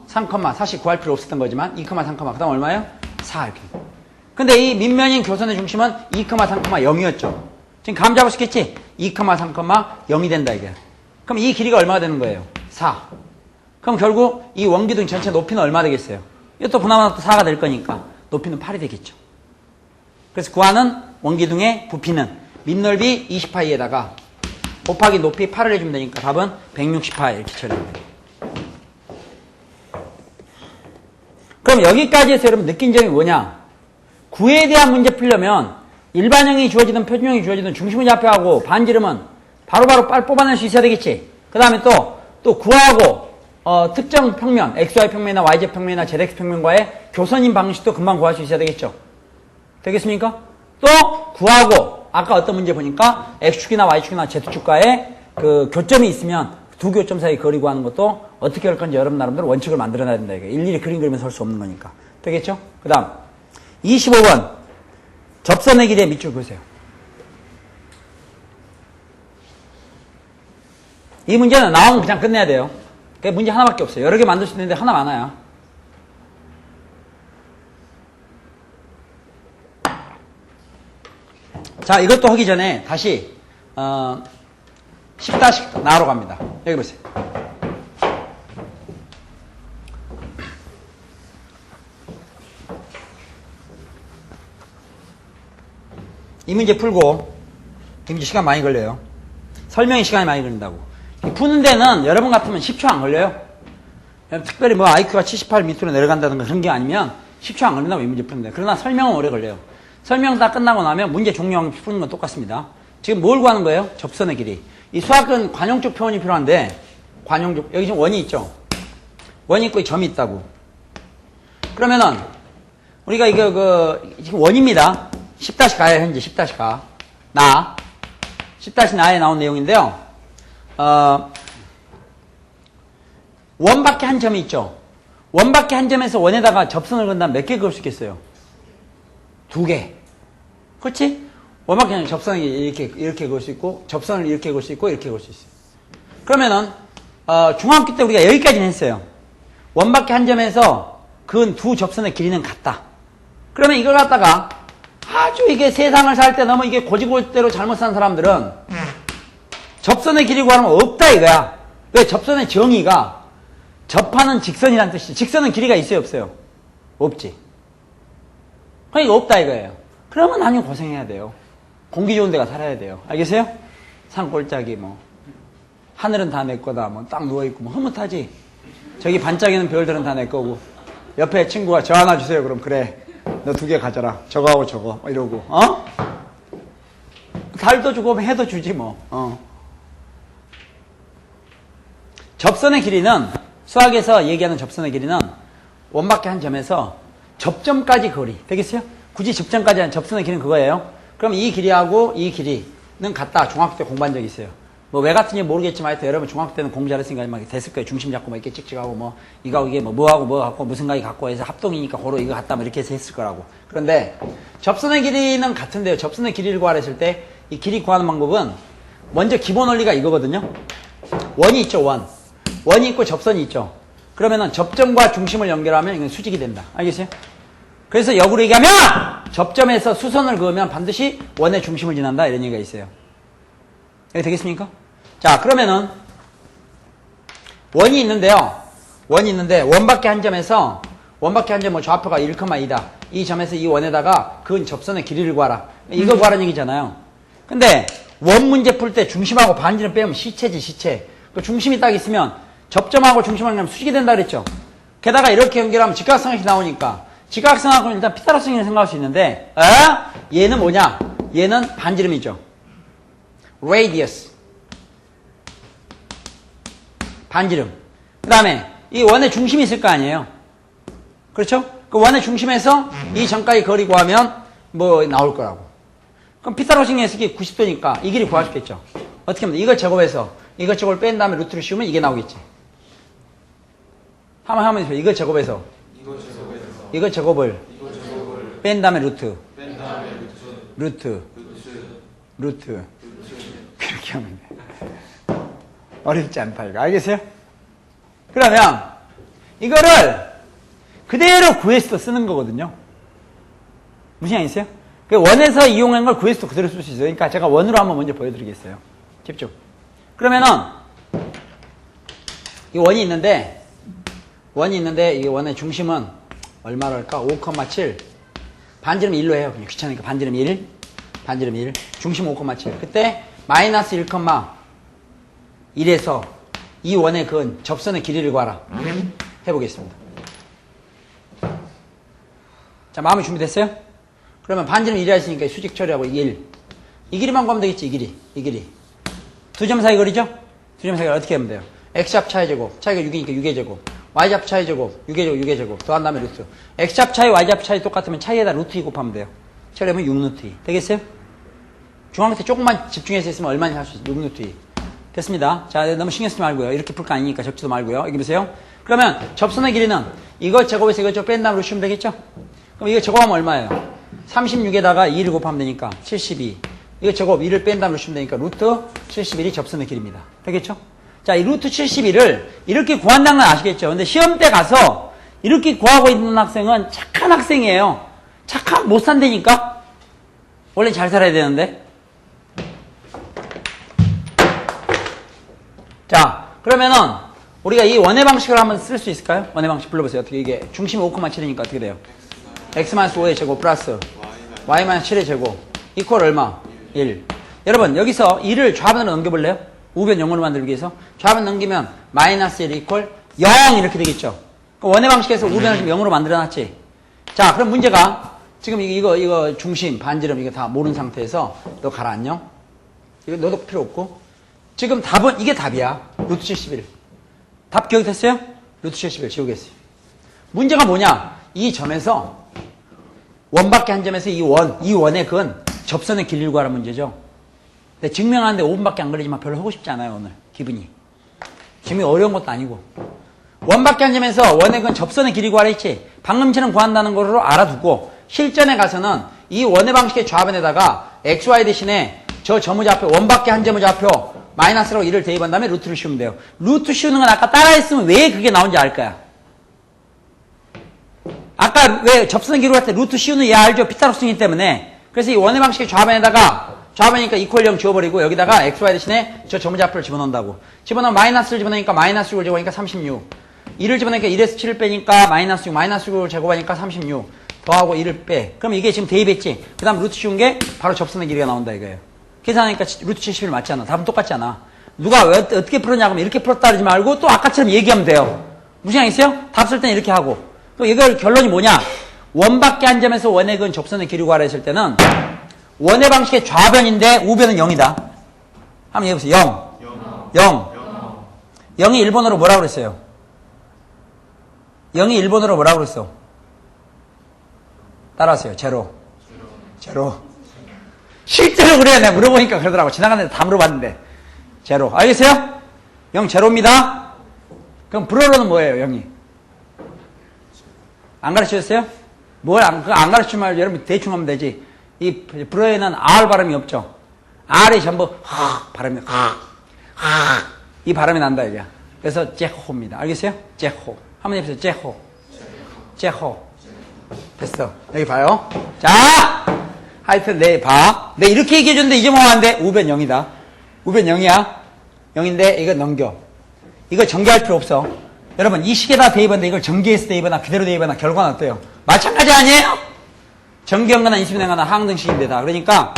A: 3, 사실 구할 필요 없었던 거지만 2, 3, 그 다음 얼마예요? 4 이렇게. 근데 이 밑면인 교선의 중심은 2, 3, 0이었죠. 지금 감 잡을 수 있겠지? 2, 3, 0이 된다 이게. 그럼 이 길이가 얼마가 되는 거예요? 4. 그럼 결국 이 원기둥 전체 높이는 얼마 되겠어요? 이것도 보나마나 또 4가 될 거니까 높이는 8이 되겠죠. 그래서 구하는 원기둥의 부피는 밑넓이 20파이에다가 곱하기 높이 8을 해주면 되니까 답은 160파이 이렇게 처리합니다. 그럼 여기까지에서 여러분 느낀 점이 뭐냐? 9에 대한 문제 풀려면 일반형이 주어지든 표준형이 주어지든 중심을 잡혀하고 반지름은 바로바로 뽑아낼 수 있어야 되겠지. 그 다음에 또 9하고 특정 평면, XY 평면이나 YZ 평면이나 ZX 평면과의 교선인 방식도 금방 구할 수 있어야 되겠죠. 되겠습니까? 또 9하고 아까 어떤 문제 보니까 X축이나 Y축이나 Z축과의 그 교점이 있으면 두 교점 사이 거리 구하는 것도 어떻게 할 건지 여러분 나름대로 원칙을 만들어놔야 된다. 이게 일일이 그림 그리면서 할 수 없는 거니까. 되겠죠? 그 다음 25번 접선의 길이의 밑줄 그으세요. 이 문제는 나오면 그냥 끝내야 돼요. 문제 하나밖에 없어요. 여러 개 만들 수 있는데 하나 많아요. 자, 이것도 하기 전에 다시 10' 나로 갑니다. 여기 보세요. 이 문제 풀고 굉장히 시간 많이 걸려요. 설명이 시간이 많이 걸린다고. 푸는 데는 여러분 같으면 10초 안 걸려요. 특별히 뭐 IQ가 78 밑으로 내려간다든가 그런 게 아니면 10초 안 걸린다고 이 문제 푸는데. 그러나 설명은 오래 걸려요. 설명 다 끝나고 나면 문제 종료하면 푸는 건 똑같습니다. 지금 뭘 구하는 거예요? 접선의 길이. 이 수학은 관용적 표현이 필요한데 관용적 여기 지금 원이 있죠. 원이 있고 점이 있다고. 그러면은 우리가 이거 지금 원입니다. 10-가요 현재 10-가. 10-나에 나온 내용인데요. 원밖에 한 점이 있죠. 원밖에 한 점에서 원에다가 접선을 건다면 몇 개 그을 수 있겠어요? 2개. 그렇지? 원밖에 한 점 접선을 이렇게 그을 수 있고 접선을 이렇게 그을 수 있고 이렇게 그을 수 있어요. 그러면은 중학교 때 우리가 여기까지는 했어요. 원밖에 한 점에서 그은 두 접선의 길이는 같다. 그러면 이걸 갖다가 아주 이게 세상을 살 때 너무 이게 고지골대로 잘못 산 사람들은 접선의 길이 구하면 없다 이거야. 왜? 접선의 정의가 접하는 직선이란 뜻이지. 직선은 길이가 있어요 없어요? 없지. 그러니까 없다 이거예요. 그러면 나중에 고생해야 돼요. 공기 좋은 데가 살아야 돼요. 알겠어요? 산골짜기 뭐 하늘은 다 내 거다 뭐 딱 누워있고 뭐 흐뭇하지. 저기 반짝이는 별들은 다 내 거고 옆에 친구가 저 하나 주세요. 그럼 그래 너 2개 가져라. 저거하고 저거 이러고 달도 주고 해도 주지 뭐. 접선의 길이는 수학에서 얘기하는 접선의 길이는 원밖에 한 점에서 접점까지 거리 되겠어요? 굳이 접점까지 한 접선의 길이는 그거예요. 그럼 이 길이하고 이 길이는 같다. 중학교 때 공부한 적이 있어요. 뭐 왜 같은지 모르겠지만 하여튼 여러분 중학교 때는 공부 잘했으니까 막 됐을 거예요. 중심 잡고 막 이렇게 찍찍하고 뭐 이거 이게 뭐하고 뭐 갖고 무슨 각이 갖고 해서 합동이니까 고로 이거 갖다 뭐 이렇게 해서 했을 거라고. 그런데 접선의 길이는 같은데요. 접선의 길이를 구하랬을 때 이 길이 구하는 방법은 먼저 기본 원리가 이거거든요. 원이 있죠, 원. 원이 있고 접선이 있죠. 그러면은 접점과 중심을 연결하면 이건 수직이 된다. 알겠어요? 그래서 역으로 얘기하면 접점에서 수선을 그으면 반드시 원의 중심을 지난다 이런 얘기가 있어요. 여기 되겠습니까? 자, 그러면은 원이 있는데요. 원이 있는데 원밖에 한 점에서 원밖에 한 점 뭐 좌표가 1,2다. 이 점에서 이 원에다가 그은 접선의 길이를 구하라. 이거 구하라는 얘기잖아요. 근데 원 문제 풀 때 중심하고 반지름 빼면 시체지 시체. 그 중심이 딱 있으면 접점하고 중심하고 연결하면 수직이 된다 그랬죠. 게다가 이렇게 연결하면 직각삼각이 나오니까 직각삼각은 일단 피타고라스를 생각할 수 있는데 얘는 뭐냐? 얘는 반지름이죠. radius 반지름. 그 다음에 이 원의 중심이 있을 거 아니에요. 그렇죠? 그 원의 중심에서 이 점까지 거리 구하면 뭐 나올 거라고. 그럼 피타고라스 녀석이 90도니까 이 길이 구하셨겠죠. 어떻게 하면 돼? 이걸 제곱해서 이걸 제곱을 뺀 다음에 루트를 씌우면 이게 나오겠지. 한번 하면 이걸 제곱해서 이걸 제곱을 뺀 다음에 루트 그렇게 하면 돼. 어렵지 않다 이거. 알겠어요? 그러면 이거를 그대로 구해서 쓰는 거거든요. 무슨 양 있어요? 원에서 이용한 걸 구해서 그대로 쓸 수 있어요. 그러니까 제가 원으로 한번 먼저 보여드리겠어요. 집중. 그러면은 이 원이 있는데 이 원의 중심은 얼마로 할까? 5,7 반지름 1로 해요. 그냥 귀찮으니까 반지름 1 중심 5,7 그때 마이너스 1,1에서 이 원의 그은 접선의 길이를 구하라. 해보겠습니다. 자, 마음이 준비됐어요? 그러면 반지름 1이라 했으니까 수직 처리하고 1. 이 길이만 구하면 되겠지. 이 길이. 두 점 사이 거리죠? 두 점 사이 거리 어떻게 하면 돼요? X좌표 차이 제곱. 차이가 6이니까 6의 제곱. Y좌표 차이 제곱. 6의 제곱. 더한 다음에 루트. X좌표 차이, Y좌표 차이 똑같으면 차이에다 루트 2 곱하면 돼요. 처리하면 6루트 2. 되겠어요? 중학교 때 조금만 집중해서 했으면 얼마나 할 수 있어요? 6루트 2. 됐습니다. 자, 너무 신경 쓰지 말고요. 이렇게 풀 거 아니니까 적지도 말고요. 여기 보세요. 그러면 접선의 길이는 이거 제곱해서 이거 뺀 다음에 루시면 되겠죠? 그럼 이거 제곱하면 얼마예요? 36에다가 2를 곱하면 되니까 72. 이거 제곱 2를 뺀 다음에 루시면 되니까 루트 71이 접선의 길이입니다. 되겠죠? 자, 이 루트 71을 이렇게 구한다는 건 아시겠죠? 근데 시험 때 가서 이렇게 구하고 있는 학생은 착한 학생이에요. 못 산다니까? 원래 잘 살아야 되는데. 자, 그러면은 우리가 이 원의 방식을 한번 쓸 수 있을까요? 원의 방식 불러보세요. 어떻게 이게 중심이 5,7이니까 어떻게 돼요? x-5의 제곱 플러스 y-7의 제곱 이퀄 얼마? 1. 여러분 여기서 2를 좌변으로 넘겨볼래요? 우변 0으로 만들기 위해서 좌변 넘기면 마이너스 1 이퀄 0 이렇게 되겠죠. 원의 방식에서 우변을 지금 0으로 만들어놨지. 자, 그럼 문제가 지금 이거 중심 반지름 이거 다 모르는 상태에서 너 가라 안녕. 이거 너도 필요 없고 지금 답은 이게 답이야. 루트 71. 답 기억됐어요? 루트 71 지우겠어요. 문제가 뭐냐? 이 점에서 원밖에 한 점에서 이 원의 그은 접선의 길이를 구하라는 문제죠. 근데 증명하는데 5분밖에 안 걸리지만 별로 하고 싶지 않아요, 오늘. 기분이. 지금 어려운 것도 아니고. 원밖에 한 점에서 원의 그은 접선의 길이 구하라 했지. 방금처럼 구한다는 거로 알아두고 실전에 가서는 이 원의 방식의 좌변에다가 xy 대신에 저 점의 좌표, 원밖에 한 점의 좌표 마이너스라고 1을 대입한 다음에 루트를 씌우면 돼요. 루트 씌우는 건 아까 따라했으면 왜 그게 나온지 알 거야. 아까 왜 접선의 길이로 할 때 루트 씌우는 얘 알죠? 피타고라스이기 때문에. 그래서 이 원의 방식의 좌변이니까 이퀄 0 지워버리고 여기다가 xy 대신에 저 점의 좌표를 집어넣는다고. 집어넣으면 마이너스를 집어넣으니까 마이너스 6을 제곱하니까 36. 2를 집어넣으니까 1에서 7을 빼니까 마이너스 6, 마이너스 6을 제곱하니까 36. 더하고 1을 빼. 그럼 이게 지금 대입했지. 그 다음 루트 씌운 게 바로 접선의 길이가 나온다 이거예요. 계산하니까 루트 71 맞지 않아. 답은 똑같잖아. 누가 왜 어떻게 풀었냐 그러면 이렇게 풀었다 그러지 말고 또 아까처럼 얘기하면 돼요. 무슨 양 있어요? 답 쓸 때는 이렇게 하고. 또 이걸 결론이 뭐냐? 원밖에 한 점에서 원의 그은 접선의 길이 구하라 했을 때는 원의 방식의 좌변인데 우변은 0이다. 한번 얘기해보세요. 0. 0이 일본어로 뭐라고 그랬어요? 0이 일본어로 뭐라고 그랬어? 따라하세요. 제로. 실제로 그래요. 내가 물어보니까 그러더라고. 지나가는데 다 물어봤는데. 제로. 알겠어요? 0 제로입니다. 그럼 불어로는 뭐예요, 0이? 안 가르쳐줬어요? 안 가르치면 말고 여러분 대충 하면 되지. 이 불어에는 R 발음이 없죠. R이 전부 발음이 이 발음이 난다 이게. 그래서 제호입니다. 알겠어요? 제호. 한번 해보세요. 제호. 제호. 됐어. 여기 봐요. 자, 하여튼 봐. 이렇게 얘기해줬는데 잊어먹으면 안 돼. 우변 0이다. 우변 0이야. 0인데 이거 넘겨. 이거 전개할 필요 없어. 여러분 이 식에다 대입하는데 이걸 전개해서 대입하나 그대로 대입하나 결과는 어때요? 마찬가지 아니에요? 전개형거나 인수분해거나 항등식인데 다. 그러니까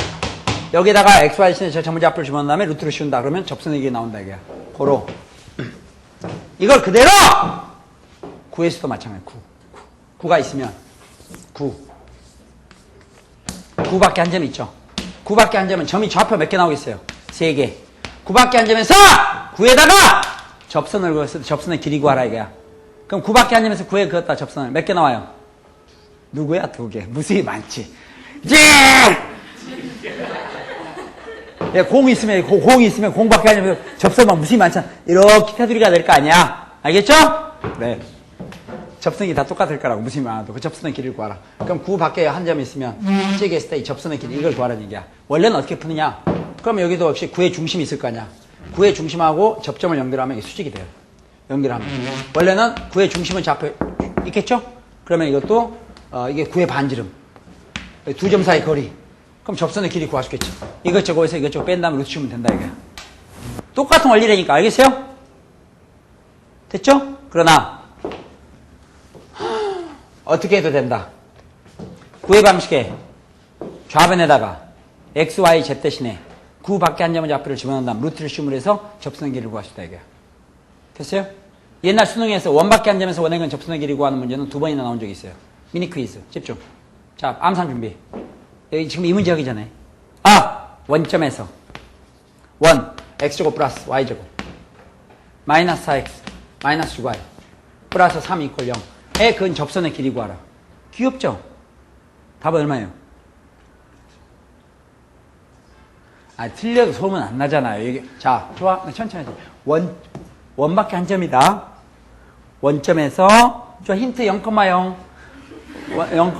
A: 여기다가 XY 신의 저 전문자표를 집어넣은 다음에 루트를 씌운다. 그러면 접선의 길이 나온다 이게. 고로. 이걸 그대로 9에서도 마찬가지야. 9가 있으면 9밖에 한 점이 있죠. 9밖에 한 점은 점이 좌표 몇 개 나오겠어요? 3개. 9밖에 한 점에서 9에다가 접선을 그었을 때 접선의 길이 구하라 이거야. 그럼 9밖에 한 점에서 9에 그었다 접선을 몇 개 나와요? 누구야? 2개. 무수히 많지. 예, 공이 있으면 공밖에 안 되면 접선만 무수히 많잖아. 이렇게 테두리가 될 거 아니야. 알겠죠? 네. 접선이 다 똑같을 거라고 무수히 많아도 그 접선의 길이를 구하라. 그럼 9 밖에 한 점이 있으면 찌개 했을 때 이 접선의 길이 이걸 구하라는 얘기야. 원래는 어떻게 푸느냐? 그럼 여기도 역시 9의 중심이 있을 거 아니야. 9의 중심하고 접점을 연결하면 이게 수직이 돼요. 연결하면. 원래는 9의 중심은 좌표 있겠죠? 그러면 이것도 이게 9의 반지름. 두 점 사이 거리. 그럼 접선의 길이 구할 수 있겠죠. 이것저것에서 이것저것 뺀 다음에 루트 치면 된다 이거야. 똑같은 원리라니까. 알겠어요? 됐죠? 그러나 어떻게 해도 된다. 9의 방식에 좌변에다가 x, y, z 대신에 9 밖에 한 점의 좌표를 집어넣은 다음 루트를 씌움으로 해서 접선의 길이를 구할 수 있다 이거야. 됐어요? 옛날 수능에서 원 밖에 한 점에서 원의 근 접선의 길이 구하는 문제는 2번이나 나온 적이 있어요. 미니 퀴즈. 집중. 자, 암산 준비. 여기 지금 이 문제 하기 전에. 원점에서. x제곱 플러스 y제곱. 마이너스 4x, 마이너스 6y. 플러스 3 이퀄 0. 의 근 접선의 길이 구하라. 귀엽죠? 답은 얼마예요? 틀려도 소문 안 나잖아요. 이게. 자, 좋아. 천천히 하자. 원밖에 한 점이다. 원점에서, 힌트 0,0.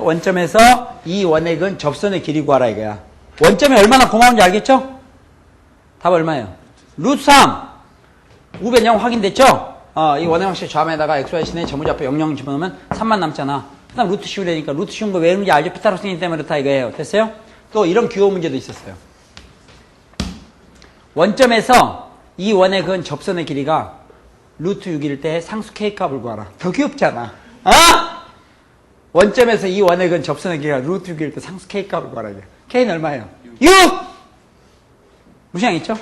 A: 원점에서 이 원의 근 접선의 길이 구하라 이거야. 원점이 얼마나 고마운지 알겠죠? 답 얼마예요? 루트 3. 우변 0 확인됐죠? 이 원의 방식 좌변에다가 xy 신의 점무좌표 00 집어넣으면 3만 남잖아. 그 다음 루트 씌우려니까 루트 씌운 거 왜 그런지 알죠? 피타고라스이기 때문에 그렇다 이거예요. 됐어요? 또 이런 귀여운 문제도 있었어요. 원점에서 이 원의 근 접선의 길이가 루트 6일 때 상수 k 값을 구하라. 더 귀엽잖아. 원점에서 이 원의 근 접선의 길이가 루트 6일 때 상수 k 값을 구하라. k는 얼마예요? 6! 무시양 있죠?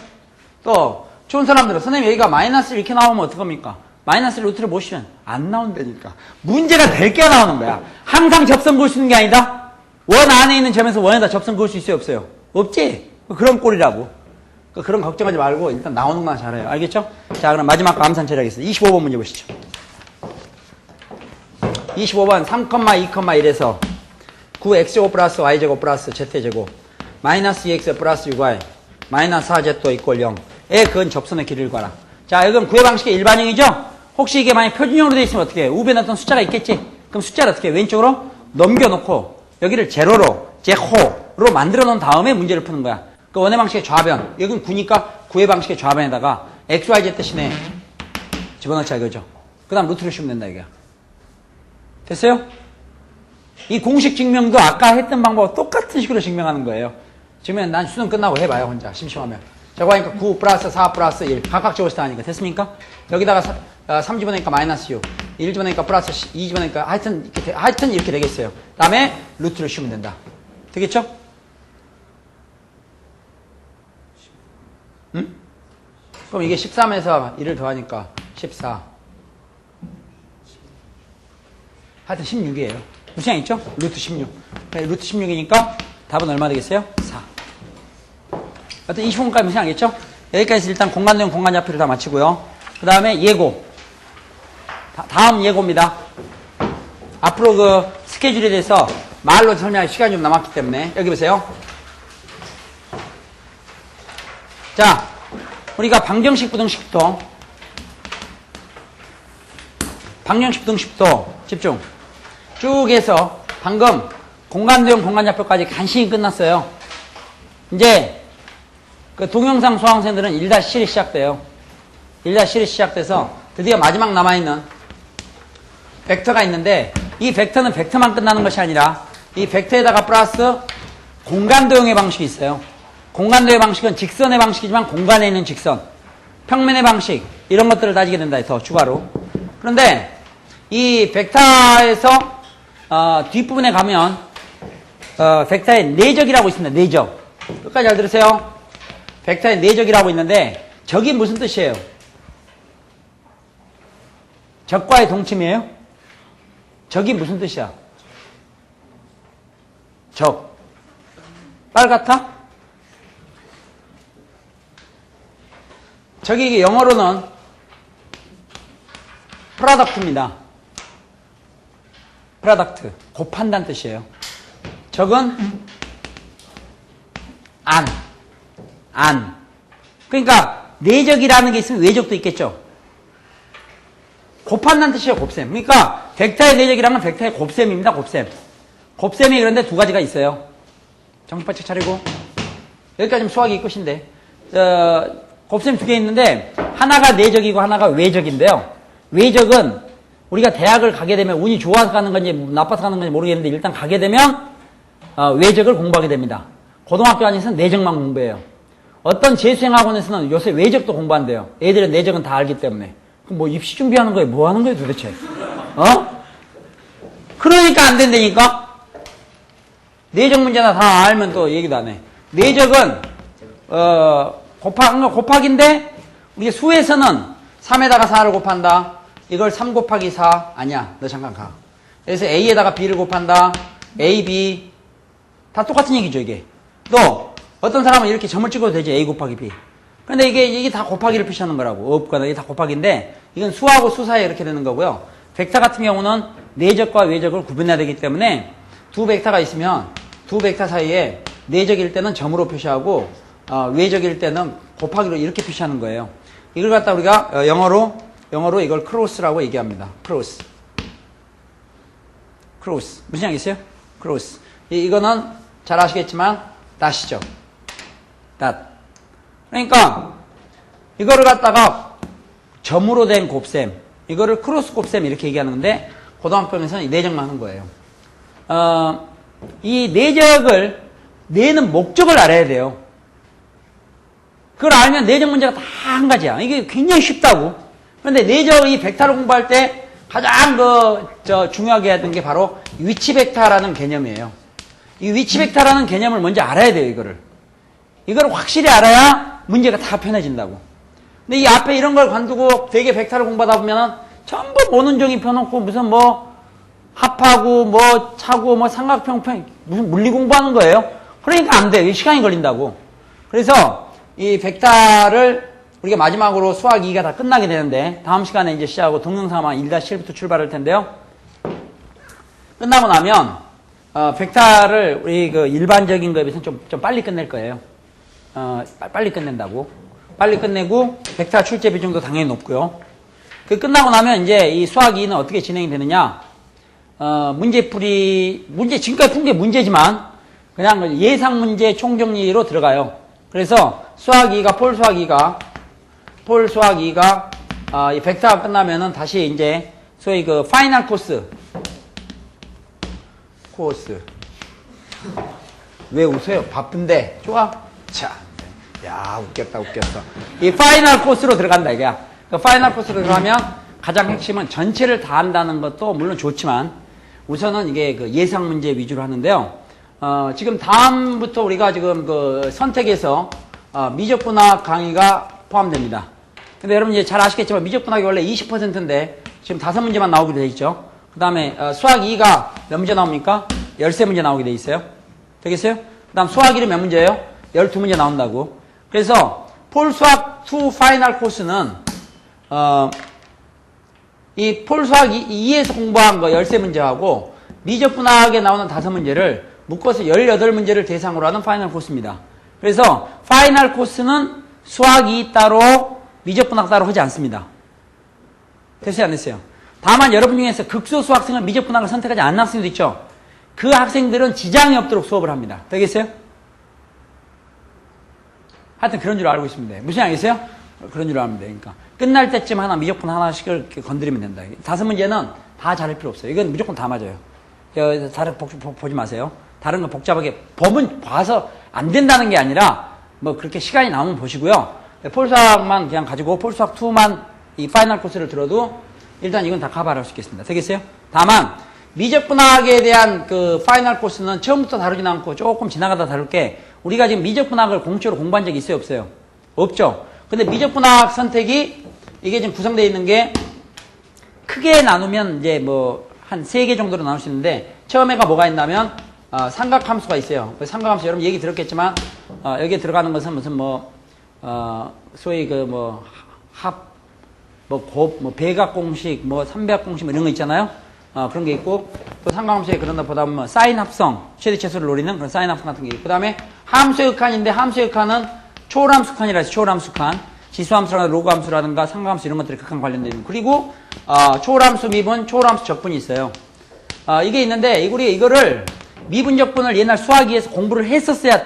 A: 또 좋은 사람들은 선생님 여기가 마이너스 이렇게 나오면 어떡합니까? 마이너스 루트를 못 씌우면 안 나온다니까. 문제가 될 게 나오는 거야. 항상 접선 그을 수 있는 게 아니다. 원 안에 있는 점에서 원에다 접선 그을 수 있어요? 없어요? 없지? 그런 꼴이라고. 그런 걱정하지 말고 일단 나오는 것만 잘해요. 알겠죠? 자, 그럼 마지막 거 암산 처리하겠습니다. 25번 문제 보시죠. 25번 3,2,1에서 9x제곱 플러스 y제곱 플러스 z제곱 마이너스 2x 플러스 6y 마이너스 4z 이퀄 0 의 근 접선의 길이를 구하라. 자, 이건 구의 방식의 일반형이죠? 혹시 이게 만약 표준형으로 되어 있으면 어떻게 해? 우변에 어떤 숫자가 있겠지? 그럼 숫자를 어떻게 해? 왼쪽으로 넘겨놓고 여기를 제로로, 제호로 만들어 놓은 다음에 문제를 푸는 거야. 그 원의 방식의 좌변. 여긴 9니까 구의 방식의 좌변에다가 x, y, z 대신에 집어넣자 이거죠. 그 다음 루트를 씌우면 된다 이거야. 됐어요? 이 공식 증명도 아까 했던 방법과 똑같은 식으로 증명하는 거예요. 지금 난 수능 끝나고 해봐요 혼자 심심하면. 저거 하니까 9 플러스 4 플러스 1 각각 적을 때 하니까 됐습니까? 여기다가 3 집어넣으니까 마이너스 6 1 집어넣으니까 플러스 2 집어넣으니까 하여튼 이렇게 되겠어요. 그 다음에 루트를 씌우면 된다. 되겠죠? 응? 그럼 이게 13에서 1을 더하니까 14 하여튼 16이에요. 무시양 있죠? 루트 16 루트 16이니까 답은 얼마 되겠어요? 4 하여튼 20분까지 무시양 알겠죠? 여기까지 일단 공간 내용 공간 좌표를 다 마치고요. 그 다음에 예고 다음 예고입니다. 앞으로 그 스케줄에 대해서 말로 설명할 시간이 좀 남았기 때문에 여기 보세요. 자, 우리가 방정식 부등식부터 집중 쭉 해서 방금 공간도형 공간좌표까지 간신히 끝났어요. 이제 그 동영상 수강생들은 1-7이 시작돼요. 1-7이 시작돼서 드디어 마지막 남아있는 벡터가 있는데, 이 벡터는 벡터만 끝나는 것이 아니라 이 벡터에다가 플러스 공간도형의 방식이 있어요. 공간도형의 방식은 직선의 방식이지만 공간에 있는 직선, 평면의 방식, 이런 것들을 따지게 된다 해서 추가로. 그런데 이 벡터에서 뒷부분에 가면 벡터의 내적이라고 있습니다. 내적. 끝까지 잘 들으세요. 벡터의 내적이라고 있는데 적이 무슨 뜻이에요? 적과의 동침이에요? 적이 무슨 뜻이야? 적. 빨갛다? 적이 영어로는 프로덕트입니다. 프로덕트. 곱한다는 뜻이에요. 적은 안. 그러니까 내적이라는 게 있으면 외적도 있겠죠. 곱한다는 뜻이에요. 곱셈. 그러니까 벡터의 내적이라는 건 벡터의 곱셈입니다. 곱셈이 그런데 두 가지가 있어요. 정신 바짝 차리고. 여기까지는 수학이 끝인데 곱셈 두 개 있는데 하나가 내적이고 하나가 외적인데요. 외적은 우리가 대학을 가게 되면 운이 좋아서 가는 건지 나빠서 가는 건지 모르겠는데 일단 가게 되면 외적을 공부하게 됩니다. 고등학교 안에서는 내적만 공부해요. 어떤 재수생학원에서는 요새 외적도 공부한대요. 애들은 내적은 다 알기 때문에. 그럼 뭐 입시 준비하는 거예요? 뭐 하는 거예요 도대체? 그러니까 안 된다니까? 내적 문제나 다 알면 또 얘기도 안 해. 내적은 곱하기인데 우리 수에서는 3에다가 4를 곱한다. 이걸 3 곱하기 4 아니야. 너 잠깐 가. 그래서 A에다가 B를 곱한다. A, B 다 똑같은 얘기죠 이게. 또 어떤 사람은 이렇게 점을 찍어도 되지. A 곱하기 B. 근데 이게 다 곱하기를 표시하는 거라고. 없거나 이게 다 곱하기인데 이건 수하고 수 사이에 이렇게 되는 거고요. 벡터 같은 경우는 내적과 외적을 구분해야 되기 때문에 두 벡터가 있으면 두 벡터 사이에 내적일 때는 점으로 표시하고 외적일 때는 곱하기로 이렇게 표시하는 거예요. 이걸 갖다 우리가 영어로 이걸 크로스라고 얘기합니다. 크로스. 무슨 양 있어요? 크로스. 이거는 잘 아시겠지만 닷이죠. 닷. 그러니까 이거를 갖다가 점으로 된 곱셈, 이거를 크로스 곱셈 이렇게 얘기하는데 고등학교에서는 이 내적만 하는 거예요. 이 내적을 내는 목적을 알아야 돼요. 그걸 알면 내적 문제가 다 한 가지야. 이게 굉장히 쉽다고. 그런데 내적 이 벡터를 공부할 때 가장 중요하게 해야 되는 게 바로 위치 벡터라는 개념이에요. 이 위치 벡터라는 개념을 먼저 알아야 돼요, 이거를 확실히 알아야 문제가 다 편해진다고. 근데 이 앞에 이런 걸 관두고 되게 벡터를 공부하다 보면은 전부 모눈종이 펴놓고 무슨 뭐 합하고 뭐 차고 뭐 삼각형편 무슨 물리 공부하는 거예요. 그러니까 안 돼. 시간이 걸린다고. 그래서 이 벡터를 우리가 마지막으로 수학 2가 다 끝나게 되는데 다음 시간에 이제 시작하고 동영상만 1-1부터 출발할 텐데요. 끝나고 나면 벡터를 우리 그 일반적인 거에 비해서 좀 빨리 끝낼 거예요. 빨리 끝낸다고. 빨리 끝내고 벡터 출제 비중도 당연히 높고요. 그 끝나고 나면 이제 이 수학 2는 어떻게 진행이 되느냐? 지금까지 푼 게 문제지만 그냥 예상 문제 총정리로 들어가요. 그래서 수학 2가 폴 수학 2가 이 벡터가 끝나면은 다시 이제 소위 그 파이널 코스. 왜 웃어요? 바쁜데. 좋아? 자. 야, 웃겼다. 이 파이널 코스로 들어간다, 이거야. 그 파이널 코스로 들어가면 가장 핵심은 전체를 다 한다는 것도 물론 좋지만 우선은 이게 그 예상 문제 위주로 하는데요. 지금 다음부터 우리가 지금 그 선택에서 미적분학 강의가 포함됩니다. 근데 여러분 이제 잘 아시겠지만 미적분학이 원래 20%인데 지금 5문제만 나오게 돼 있죠. 그 다음에 수학 2가 몇 문제 나옵니까? 13문제 나오게 돼 있어요. 되겠어요? 그 다음 수학 1은 몇 문제예요? 12문제 나온다고. 그래서 폴 수학 2 파이널 코스는 이 폴 수학 2에서 공부한 거 13문제하고 미적분학에 나오는 5문제를 묶어서 18문제를 대상으로 하는 파이널 코스입니다. 그래서 파이널 코스는 수학 2 따로, 미적분학 따로 하지 않습니다. 됐어요, 안 됐어요? 다만 여러분 중에서 극소수 학생은 미적분학을 선택하지 않는 학생도 있죠. 그 학생들은 지장이 없도록 수업을 합니다. 되겠어요? 하여튼 그런 줄 알고 있습니다. 무슨 알겠어요? 그런 줄 알면 돼. 그러니까 끝날 때쯤 하나 미적분 하나씩을 이렇게 건드리면 된다. 5문제는 다 잘할 필요 없어요. 이건 무조건 다 맞아요. 다른 보지 마세요. 다른 거 복잡하게 법은 봐서 안 된다는 게 아니라 뭐 그렇게 시간이 나오면 보시고요. 폴수학만 그냥 가지고 폴수학 2만 이 파이널 코스를 들어도 일단 이건 다 커버할 수 있겠습니다. 되겠어요? 다만 미적분학에 대한 그 파이널 코스는 처음부터 다루진 않고 조금 지나가다 다룰게. 우리가 지금 미적분학을 공적으로 공부한 적이 있어요, 없어요? 없죠. 근데 미적분학 선택이 이게 지금 구성되어 있는 게 크게 나누면 이제 뭐 한 3개 정도로 나눌 수 있는데 처음에가 뭐가 있냐면 삼각함수가 있어요. 삼각함수 여러분 얘기 들었겠지만 여기에 들어가는 것은 무슨 뭐 소위 그 뭐 합, 뭐 곱, 뭐 배각 공식, 뭐 삼배각 공식 뭐 이런 거 있잖아요. 그런 게 있고 또 삼각함수에 그런다 보다 보면 사인 합성, 최대 최소를 노리는 그런 사인 합성 같은 게 있고 그다음에 함수의 극한인데 함수의 극한은 초월함수 극한이라 해서 초월함수 극한, 지수함수라든가 로그함수라든가 상각함수 이런 것들이 극한 관련되어 있는 그리고 초월함수 미분, 초월함수 적분이 있어요. 이게 있는데 이거를 미분 적분을 옛날 수학위에서 공부를 했었어야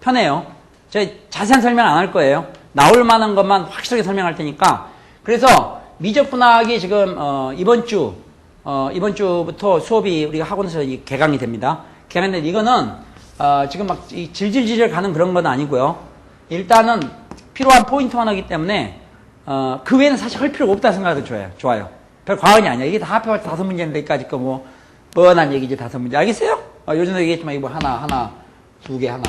A: 편해요. 제가 자세한 설명 안 할 거예요. 나올 만한 것만 확실하게 설명할 테니까. 그래서 미적분학이 지금 이번 주부터 수업이 우리가 학원에서 개강이 됩니다. 개강인데 이거는 지금 막 질질질 가는 그런 건 아니고요. 일단은 필요한 포인트 하나이기 때문에 그 외에는 사실 할 필요가 없다 생각도 좋아요. 별 과언이 아니야. 이게 다 합해서 5문제인데 여기까지 거 뭐 뻔한 얘기지 5문제. 알겠어요? 요즘도 얘기했지만 이거 하나, 2개 하나.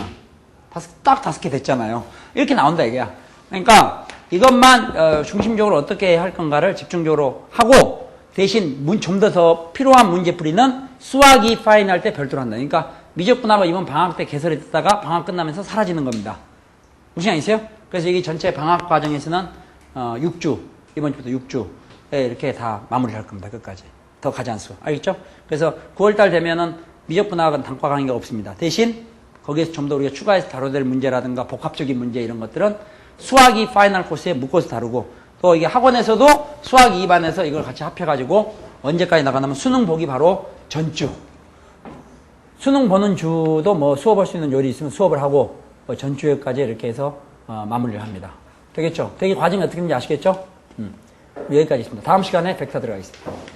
A: 딱 5개 됐잖아요. 이렇게 나온다 이게야. 그러니까 이것만 중심적으로 어떻게 할 건가를 집중적으로 하고 대신 좀 더 필요한 문제풀이는 수학 2 파이널 때 별도로 한다. 그러니까 미적분학은 이번 방학 때 개설이 됐다가 방학 끝나면서 사라지는 겁니다. 무슨 말이세요? 그래서 이게 전체 방학 과정에서는 6주, 이번 주부터 6주에 이렇게 다 마무리를 할 겁니다. 끝까지. 더 가지 않수. 알겠죠? 그래서 9월달 되면은 미적분학은 단과 강의가 없습니다. 대신 거기에서 좀 더 우리가 추가해서 다뤄야 될 문제라든가 복합적인 문제 이런 것들은 수학 2 파이널 코스에 묶어서 다루고 또 이게 학원에서도 수학 2반에서 이걸 같이 합해가지고 언제까지 나가냐면 수능 보기 바로 전주. 수능 보는 주도 뭐 수업할 수 있는 요리 있으면 수업을 하고 전주에까지 이렇게 해서 마무리를 합니다. 되겠죠? 되게 과정이 어떻게 되는지 아시겠죠? 여기까지 있습니다. 다음 시간에 벡터 들어가겠습니다.